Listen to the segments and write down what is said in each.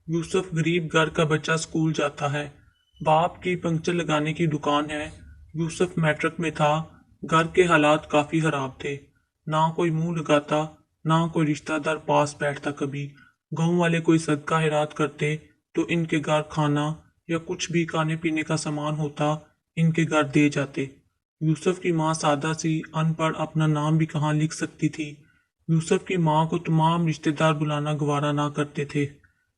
यूसुफ गरीब घर का बच्चा स्कूल जाता है। बाप की पंक्चर लगाने की दुकान है। यूसुफ मैट्रिक में था। घर के हालात काफी खराब थे। ना कोई मुंह लगाता, ना कोई रिश्तेदार पास बैठता कभी। गांव वाले कोई सदका खैरात करते तो इनके घर खाना या कुछ भी खाने पीने का सामान होता, इनके घर दे जाते। यूसुफ की माँ सादा सी अनपढ़ अपना नाम भी कहाँ लिख सकती थी। यूसुफ की माँ को तमाम रिश्तेदार बुलाना गवारा ना करते थे।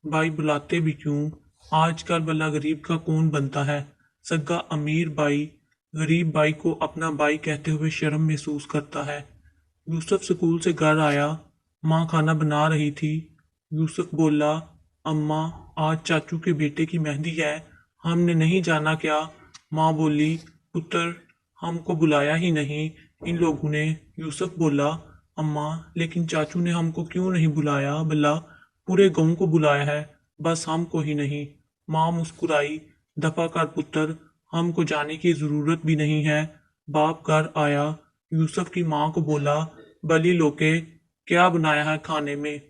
भाई बुलाते भी क्यों, आजकल भला गरीब का कौन बनता है। सगा अमीर भाई गरीब भाई को अपना भाई कहते हुए शर्म महसूस करता है। यूसुफ स्कूल से घर आया। माँ खाना बना रही थी। यूसुफ बोला, अम्मा, आज चाचू के बेटे की मेहंदी है, हमने नहीं जाना क्या। माँ बोली, पुत्र, हमको बुलाया ही नहीं इन लोगों ने। यूसुफ बोला, अम्मा, लेकिन चाचू ने हमको क्यों नहीं बुलाया भला, पूरे गांव को बुलाया है, बस हमको ही नहीं। माँ मुस्कुराई, दफा कर पुत्र, हमको जाने की जरूरत भी नहीं है। बाप घर आया। यूसुफ की माँ को बोला, बली लोके, क्या बनाया है खाने में।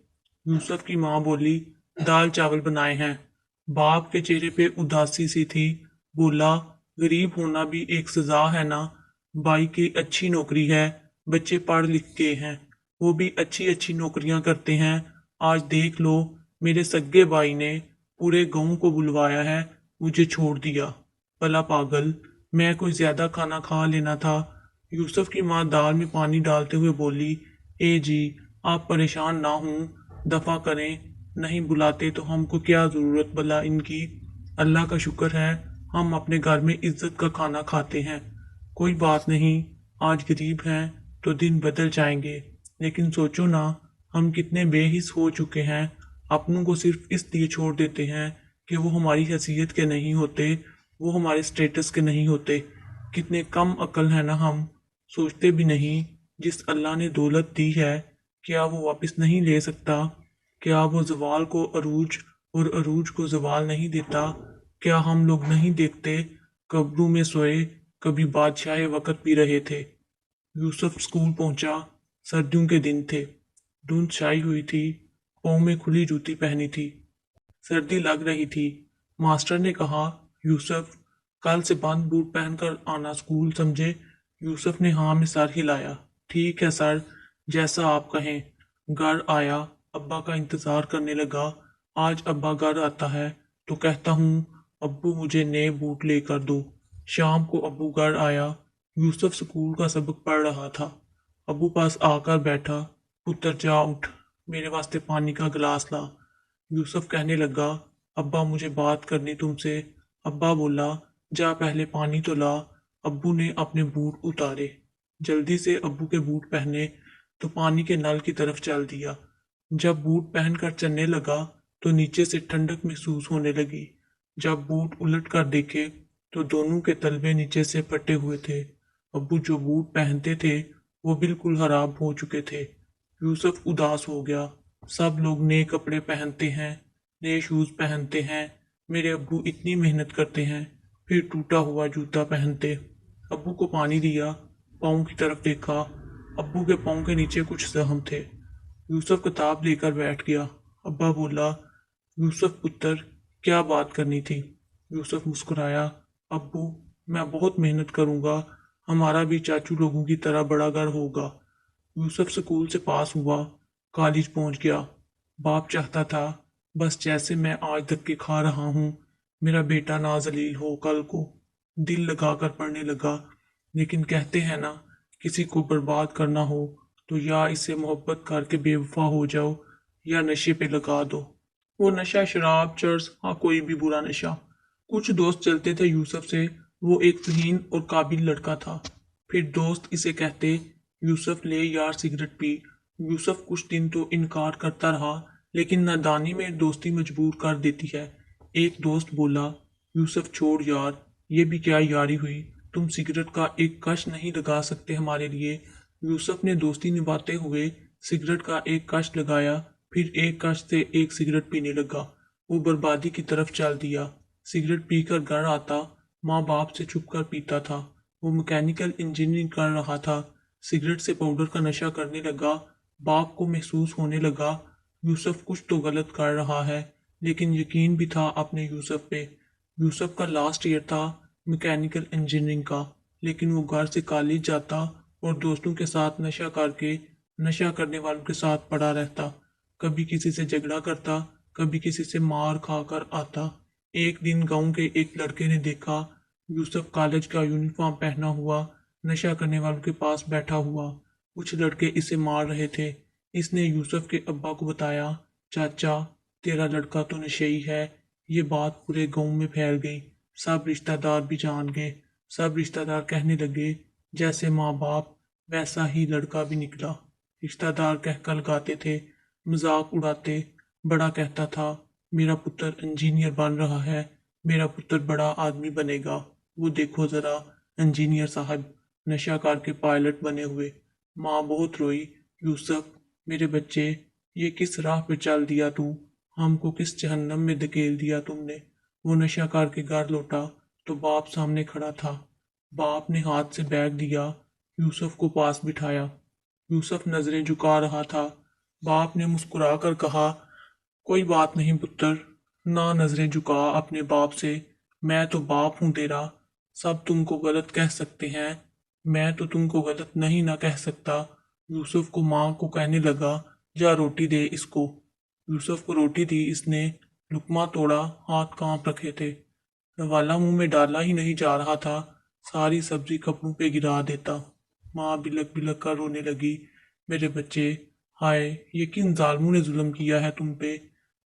यूसुफ की माँ बोली, दाल चावल बनाए हैं। बाप के चेहरे पे उदासी सी थी। बोला, गरीब होना भी एक सजा है ना। भाई की अच्छी नौकरी है, बच्चे पढ़ लिख के हैं, वो भी अच्छी अच्छी नौकरियां करते हैं। आज देख लो, मेरे सगे भाई ने पूरे गांव को बुलवाया है, मुझे छोड़ दिया। भला पागल, मैं कोई ज्यादा खाना खा लेना था। यूसुफ की माँ दाल में पानी डालते हुए बोली, ए जी, आप परेशान ना हों, दफा करें, नहीं बुलाते तो हमको क्या जरूरत भला इनकी। अल्लाह का शुक्र है, हम अपने घर में इज्जत का खाना खाते हैं। कोई बात नहीं, आज गरीब हैं तो दिन बदल जाएंगे। लेकिन सोचो ना, हम कितने बेहिस हो चुके हैं। अपनों को सिर्फ इसलिए छोड़ देते हैं कि वो हमारी हैसियत के नहीं होते, वो हमारे स्टेटस के नहीं होते। कितने कम अक्ल है ना हम। सोचते भी नहीं, जिस अल्लाह ने दौलत दी है, क्या वो वापस नहीं ले सकता। क्या वो जवाल को अरूज और अरूज को जवाल नहीं देता। क्या हम लोग नहीं देखते, कब्रों में सोए कभी बादशाह वक्त भी रहे थे। यूसुफ स्कूल पहुंचा। सर्दियों के दिन थे। धुंध छाई हुई थी। पाँव में खुली जूती पहनी थी। सर्दी लग रही थी। मास्टर ने कहा, यूसुफ, कल से बंद बूट पहनकर आना स्कूल, समझे। यूसुफ ने हाँ में सर हिलाया। ठीक है सर, जैसा आप कहें। घर आया, अब्बा का इंतजार करने लगा। आज अब्बा घर आता है तो कहता हूँ, अब्बू मुझे नए बूट लेकर दो। शाम को अब्बू घर आया। यूसुफ स्कूल का सबक पढ़ रहा था। अब्बू पास आकर बैठा। पुत्र जा उठ, मेरे वास्ते पानी का गिलास ला। यूसुफ कहने लगा, अब्बा मुझे बात करनी तुमसे। अब्बा बोला, जा पहले पानी तो ला। अब्बू ने अपने बूट उतारे। जल्दी से अब्बू के बूट पहने तो पानी के नल की तरफ चल दिया। जब बूट पहनकर चलने लगा तो नीचे से ठंडक महसूस होने लगी। जब बूट उलट कर देखे तो दोनों के तलवे नीचे से फटे हुए थे। अब्बू जो बूट पहनते थे वो बिल्कुल खराब हो चुके थे। यूसुफ उदास हो गया। सब लोग नए कपड़े पहनते हैं, नए शूज पहनते हैं, मेरे अब्बू इतनी मेहनत करते हैं, फिर टूटा हुआ जूता पहनते। अब्बू को पानी दिया, पाँव की तरफ देखा। अब्बू के पाँव के नीचे कुछ जख्म थे। यूसुफ किताब लेकर बैठ गया। अब्बा बोला, यूसुफ पुत्र, क्या बात करनी थी। यूसुफ मुस्कुराया, अब्बू, मैं बहुत मेहनत करूंगा, हमारा भी चाचू लोगों की तरह बड़ा घर होगा। यूसुफ स्कूल से पास हुआ, कॉलेज पहुंच गया। बाप चाहता था, बस जैसे मैं आज धक्के खा रहा हूँ, मेरा बेटा ना जलील हो कल को। दिल लगाकर पढ़ने लगा। लेकिन कहते हैं ना, किसी को बर्बाद करना हो तो या इससे मोहब्बत करके बेवफा हो जाओ या नशे पे लगा दो। वो नशा शराब, चर्स, हाँ कोई भी बुरा नशा। कुछ दोस्त चलते थे यूसुफ से। वो एक तुहीन और काबिल लड़का था। फिर दोस्त इसे कहते, यूसुफ ले यार सिगरेट पी। यूसुफ कुछ दिन तो इनकार करता रहा, लेकिन नादानी में दोस्ती मजबूर कर देती है। एक दोस्त बोला, यूसुफ छोड़ यार, ये भी क्या यारी हुई, तुम सिगरेट का एक कश नहीं लगा सकते हमारे लिए। यूसुफ ने दोस्ती निभाते हुए सिगरेट का एक कश लगाया, फिर एक कश से एक सिगरेट पीने लगा। वो बर्बादी की तरफ चल दिया। सिगरेट पीकर घर आता, माँ बाप से छुप कर पीता था। वो मैकेनिकल इंजीनियरिंग कर रहा था। सिगरेट से पाउडर का नशा करने लगा। बाप को महसूस होने लगा, यूसुफ कुछ तो गलत कर रहा है। لیکن یقین بھی تھا اپنے یوسف پہ۔ یوسف کا لاسٹ ایئر تھا میکینیکل انجینئرنگ کا، لیکن وہ گھر سے کالج جاتا اور دوستوں کے ساتھ نشہ کر کے نشہ کرنے والوں کے ساتھ پڑا رہتا۔ کبھی کسی سے جھگڑا کرتا، کبھی کسی سے مار کھا کر آتا۔ ایک دن گاؤں کے ایک لڑکے نے دیکھا یوسف کالج کا یونیفارم پہنا ہوا نشہ کرنے والوں کے پاس بیٹھا ہوا۔ کچھ لڑکے اسے مار رہے تھے۔ اس نے یوسف کے ابا کو بتایا، چاچا تیرا لڑکا تو نشئی ہے۔ یہ بات پورے گاؤں میں پھیل گئی، سب رشتہ دار بھی جان گئے۔ سب رشتہ دار کہنے لگے جیسے ماں باپ ویسا ہی لڑکا بھی نکلا۔ رشتہ دار کہہ لگاتے تھے، مذاق اڑاتے۔ بڑا کہتا تھا میرا پتر انجینئر بن رہا ہے، میرا پتر بڑا آدمی بنے گا، وہ دیکھو ذرا انجینئر صاحب نشہ کر کے پائلٹ بنے ہوئے۔ ماں بہت روئی، یوسف میرے بچے یہ کس راہ پہ چل دیا تو، ہم کو کس جہنم میں دھکیل دیا تم نے۔ وہ نشہ کر کے گھر لوٹا تو باپ سامنے کھڑا تھا۔ باپ نے ہاتھ سے بیگ دیا، یوسف کو پاس بٹھایا۔ یوسف نظریں جھکا رہا تھا۔ باپ نے مسکرا کر کہا، کوئی بات نہیں پتر، نہ نظریں جھکا اپنے باپ سے، میں تو باپ ہوں تیرا، سب تم کو غلط کہہ سکتے ہیں، میں تو تم کو غلط نہیں نہ کہہ سکتا۔ یوسف کو ماں کو کہنے لگا، جا روٹی دے اس کو۔ یوسف کو روٹی دی، اس نے لقمہ توڑا، ہاتھ کانپ رکھے تھے، والا منہ میں ڈالا ہی نہیں جا رہا تھا، ساری سبزی کپڑوں پہ گرا دیتا۔ ماں بلک بلک کر رونے لگی، میرے بچے، ہائے یہ کن ظالموں نے ظلم کیا ہے تم پہ۔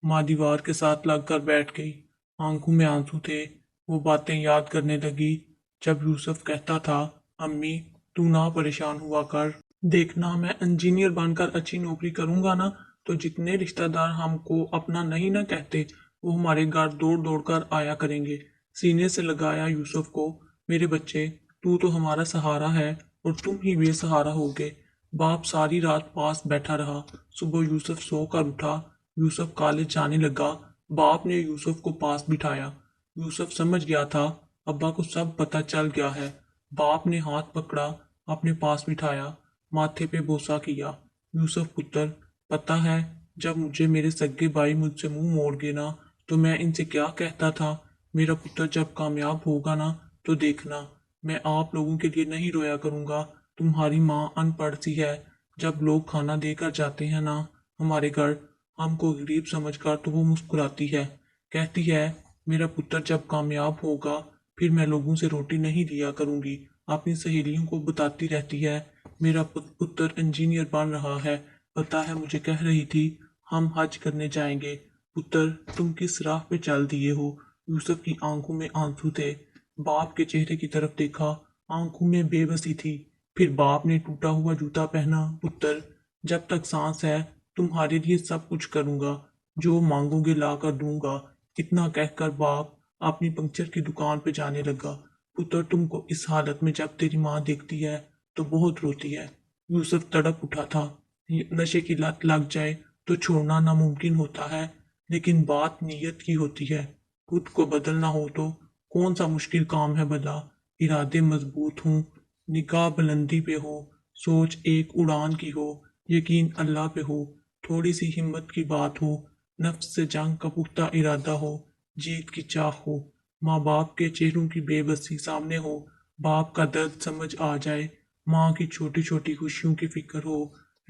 ماں دیوار کے ساتھ لگ کر بیٹھ گئی، آنکھوں میں آنسو تھے۔ وہ باتیں یاد کرنے لگی جب یوسف کہتا تھا، امی تو نہ پریشان ہوا کر، دیکھنا میں انجینئر بن کر اچھی نوکری کروں گا نا تو جتنے رشتہ دار ہم کو اپنا نہیں نہ کہتے وہ ہمارے گھر دوڑ دوڑ کر آیا کریں گے۔ سینے سے لگایا یوسف کو، میرے بچے تو ہمارا سہارا ہے اور تم ہی بے سہارا ہوگے۔ باپ ساری رات پاس بیٹھا رہا۔ صبح یوسف سو کر اٹھا، یوسف کالج جانے لگا۔ باپ نے یوسف کو پاس بٹھایا۔ یوسف سمجھ گیا تھا ابا کو سب پتہ چل گیا ہے۔ باپ نے ہاتھ پکڑا، اپنے پاس بٹھایا، ماتھے پہ بوسہ کیا، یوسف پتر پتہ ہے جب مجھے میرے سگے بھائی مجھ سے منہ موڑ گئے نا تو میں ان سے کیا کہتا تھا، میرا پتر جب کامیاب ہوگا نا تو دیکھنا میں آپ لوگوں کے لیے نہیں رویا کروں گا۔ تمہاری ماں ان پڑھ سی ہے، جب لوگ کھانا دے کر جاتے ہیں نا ہمارے گھر ہم کو غریب سمجھ کر تو وہ مسکراتی ہے، کہتی ہے میرا پتر جب کامیاب ہوگا پھر میں لوگوں سے روٹی نہیں لیا کروں گی۔ اپنی سہیلیوں کو بتاتی رہتی ہے میرا پتر انجینئر بن رہا ہے، پتہ ہے مجھے کہہ رہی تھی ہم حج کرنے جائیں گے۔ پتر تم کس راہ پہ چل دیے ہو۔ یوسف کی آنکھوں میں آنسو تھے۔ باپ کے چہرے کی طرف دیکھا، آنکھوں میں بے بسی تھی۔ پھر باپ نے ٹوٹا ہوا جوتا پہنا، پتر جب تک سانس ہے تمہارے لیے سب کچھ کروں گا، جو مانگو گے لا کر دوں گا۔ اتنا کہہ کر باپ اپنی پنکچر کی دکان پہ جانے لگا۔ پتر تم کو اس حالت میں جب تیری ماں دیکھتی ہے تو بہت روتی ہے۔ یوسف تڑپ اٹھا تھا، نشے کی لت لگ جائے تو چھوڑنا ناممکن ہوتا ہے، لیکن بات نیت کی ہوتی ہے۔ خود کو بدلنا ہو تو کون سا مشکل کام ہے بھلا۔ ارادے مضبوط ہوں، نگاہ بلندی پہ ہو، سوچ ایک اڑان کی ہو، یقین اللہ پہ ہو، تھوڑی سی ہمت کی بات ہو، نفس سے جنگ کا پختہ ارادہ ہو، جیت کی چاہ ہو، ماں باپ کے چہروں کی بے بسی سامنے ہو، باپ کا درد سمجھ آ جائے، ماں کی چھوٹی چھوٹی خوشیوں کی فکر ہو،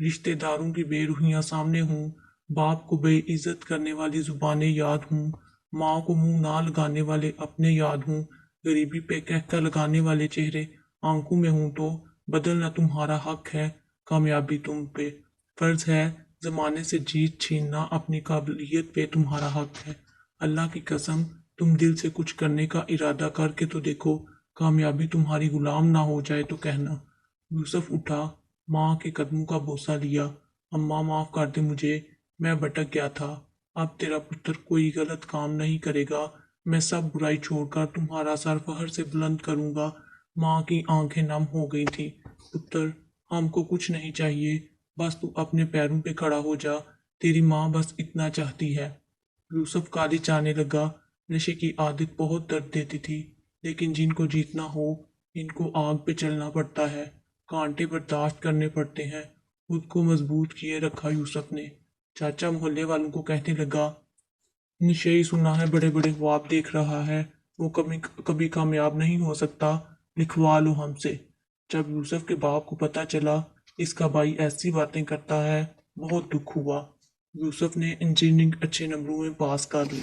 رشتہ داروں کی بے روحیاں سامنے ہوں، باپ کو بے عزت کرنے والی زبانیں یاد ہوں، ماں کو منہ نہ لگانے والے اپنے یاد ہوں، غریبی پہ کہہ لگانے والے چہرے آنکھوں میں ہوں تو بدلنا تمہارا حق ہے، کامیابی تم پہ فرض ہے، زمانے سے جیت چھیننا اپنی قابلیت پہ تمہارا حق ہے۔ اللہ کی قسم تم دل سے کچھ کرنے کا ارادہ کر کے تو دیکھو، کامیابی تمہاری غلام نہ ہو جائے تو کہنا۔ یوسف اٹھا، ماں کے قدموں کا بوسہ لیا، اماں معاف کر دے مجھے، میں بھٹک گیا تھا، اب تیرا پتر کوئی غلط کام نہیں کرے گا، میں سب برائی چھوڑ کر تمہارا سر فخر سے بلند کروں گا۔ ماں کی آنکھیں نم ہو گئی تھی، پتر ہم کو کچھ نہیں چاہیے، بس تو اپنے پیروں پہ کھڑا ہو جا، تیری ماں بس اتنا چاہتی ہے۔ یوسف کالج جانے لگا۔ نشے کی عادت بہت درد دیتی تھی، لیکن جن کو جیتنا ہو ان کو آگ پہ چلنا پڑتا ہے، کانٹے برداشت کرنے پڑتے ہیں۔ خود کو مضبوط کیے رکھا یوسف نے۔ چاچا محلے والوں کو کہنے لگا، निश्चय ही सुना है, बड़े बड़े ख्वाब देख रहा है, वो कभी कभी कामयाब नहीं हो सकता, लिखवा लो हमसे। जब यूसुफ के बाप को पता चला इसका भाई ऐसी बातें करता है, बहुत दुख हुआ। यूसुफ ने इंजीनियरिंग अच्छे नंबरों में पास कर ली,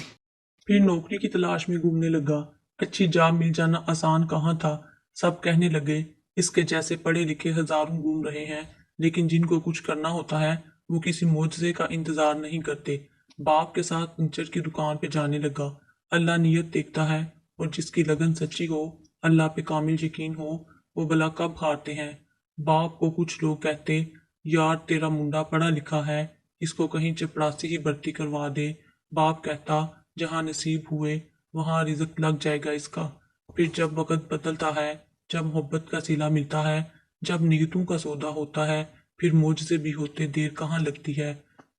फिर नौकरी की तलाश में घूमने लगा। अच्छी जॉब मिल जाना आसान कहाँ था। सब कहने लगे इसके जैसे पढ़े लिखे हजारों घूम रहे हैं, लेकिन जिनको कुछ करना होता है वो किसी मोजज़े का इंतजार नहीं करते। बाप के साथ पंचर की दुकान पे जाने लगा। अल्लाह नीयत देखता है, और जिसकी लगन सच्ची हो, अल्लाह पे कामिल यकीन हो, वो भला कब हारते हैं। बाप को कुछ लोग कहते, यार तेरा मुंडा पढ़ा लिखा है, इसको कहीं चपरासी ही भर्ती करवा दे। बाप कहता, जहाँ नसीब हुए वहाँ रिज़्क लग जाएगा इसका। फिर जब वक़्त बदलता है, जब मोहब्बत का सिला मिलता है, जब नीयतों का सौदा होता है, फिर मुझसे भी होते देर कहाँ लगती है।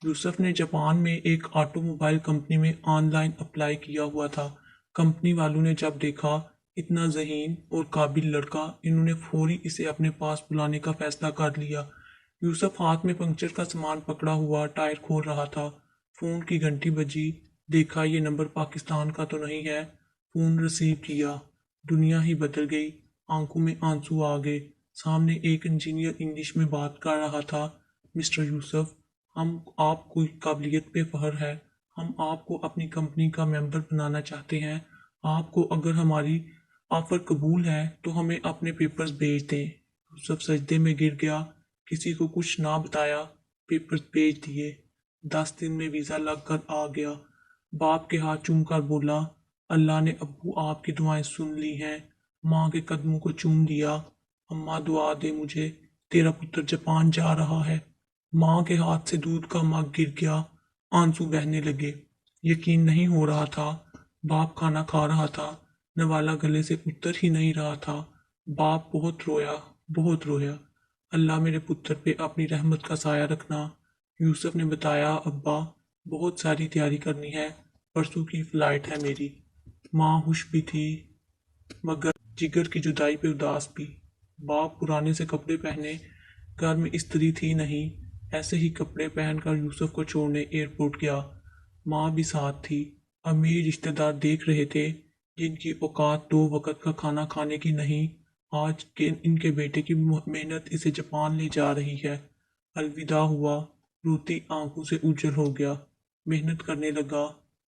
यूसुफ ने जापान में एक ऑटोमोबाइल कंपनी में ऑनलाइन अप्लाई किया हुआ था। कंपनी वालों ने जब देखा इतना ज़हीन और काबिल लड़का, इन्होंने फौरी इसे अपने पास बुलाने का फैसला कर लिया। यूसुफ हाथ में पंक्चर का सामान पकड़ा हुआ टायर खोल रहा था। फ़ोन की घंटी बजी। देखा ये नंबर पाकिस्तान का तो नहीं है। फ़ोन रिसीव किया। दुनिया ही बदल गई। आंखों में आंसू आ गए। सामने एक इंजीनियर इंग्लिश में बात कर रहा था। मिस्टर यूसुफ, हम आपकी काबिलियत पे फख्र है। हम आपको अपनी कंपनी का मेंबर बनाना चाहते हैं। आपको अगर हमारी ऑफर कबूल है तो हमें अपने पेपर्स भेज दें। यूसुफ सजदे में गिर गया। किसी को कुछ ना बताया, पेपर्स भेज दिए। 10 दिन में वीज़ा लग कर आ गया। बाप के हाथ चूम कर बोला, अल्लाह ने अब्बू आपकी दुआएं सुन ली हैं। माँ के कदमों को चूम लिया। अम्मा दुआ दे मुझे, तेरा पुत्र जापान जा रहा है। माँ के हाथ से दूध का मग गिर गया। आंसू बहने लगे। यकीन नहीं हो रहा था। बाप खाना खा रहा था, नवाला गले से उतर ही नहीं रहा था। बाप बहुत रोया, बहुत रोया। अल्लाह मेरे पुत्र पे अपनी रहमत का साया रखना। यूसुफ ने बताया, अब्बा बहुत सारी तैयारी करनी है, परसों की फ़्लाइट है मेरी। माँ खुश भी थी मगर जिगर की जुदाई पे उदास भी। बाप पुराने से कपड़े पहने, घर में स्त्री थी नहीं। ऐसे ही कपड़े पहनकर यूसुफ को छोड़ने एयरपोर्ट गया। माँ भी साथ थी। अमीर रिश्तेदार देख रहे थे, जिनकी औकात 2 वक्त का खाना खाने की नहीं। आज के इनके बेटे की मेहनत इसे जापान ले जा रही है। अलविदा हुआ। रोती आंखों से उजल हो गया। मेहनत करने लगा।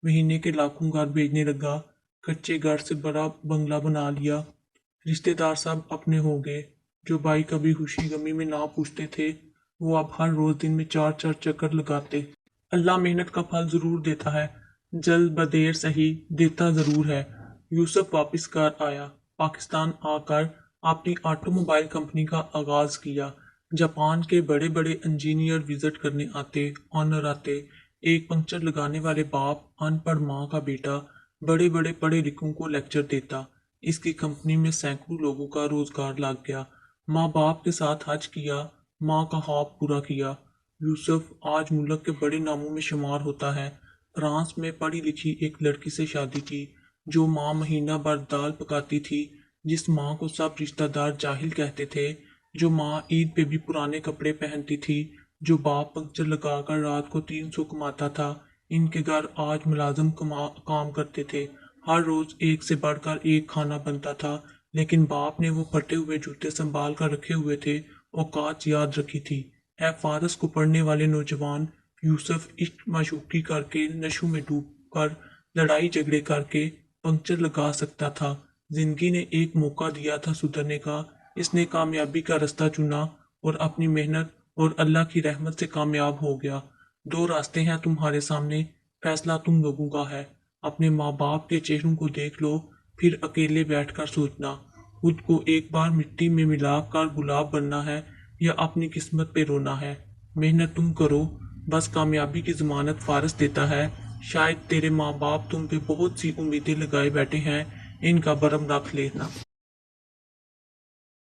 महीने के लाखों घर भेजने लगा। कच्चे घर से बड़ा बंगला बना लिया। रिश्तेदार सब अपने हो गए। जो भाई कभी खुशी गमी में ना पूछते थे, वो अब हर रोज दिन में 4-4 चक्कर लगाते। अल्लाह मेहनत का फल जरूर देता है, जल्द बदेर सही देता जरूर है। यूसुफ वापस घर आया। पाकिस्तान आकर अपनी ऑटोमोबाइल कंपनी का आगाज किया। जापान के बड़े बड़े इंजीनियर विजिट करने आते, ऑनर आते। एक पंक्चर लगाने वाले बाप, अनपढ़ माँ का बेटा, बड़े बड़े पढ़े लिखों को लेक्चर देता। इसकी कंपनी में सैकड़ों लोगों का रोजगार लग गया। माँ बाप के साथ हज किया, माँ का ख्वाब पूरा किया। यूसुफ आज मुल्क के बड़े नामों में शुमार होता है। फ्रांस में पढ़ी लिखी एक लड़की से शादी की, जो माँ महीना भर दाल पकाती थी, जिस माँ को सब रिश्तेदार जाहिल कहते थे, जो माँ ईद पे भी पुराने कपड़े पहनती थी, जो बाप पंक्चर लगाकर रात को 300 कमाता था। इनके घर आज मुलाजिम काम करते थे। हर रोज एक से बढ़कर एक खाना बनता था, लेकिन बाप ने वो फटे हुए जूते संभाल कर रखे हुए थे, औकात याद रखी थी। ए फारस को पढ़ने वाले नौजवान यूसुफ इश्क माशूकी करके, नशों में डूब कर, लड़ाई झगड़े करके पंक्चर लगा सकता था। जिंदगी ने एक मौका दिया था सुधरने का। इसने कामयाबी का रास्ता चुना और अपनी मेहनत और अल्लाह की रहमत से कामयाब हो गया। 2 रास्ते हैं तुम्हारे सामने, फैसला तुम लोगों का है। अपने माँ बाप के चेहरों को देख लो, फिर अकेले बैठकर सोचना, खुद को एक बार मिट्टी में मिलाकर गुलाब बनना है या अपनी किस्मत पे रोना है। मेहनत तुम करो, बस कामयाबी की जमानत फारस देता है। शायद तेरे माँ बाप तुम पे बहुत सी उम्मीदें लगाए बैठे हैं, इनका भरम रख लेना।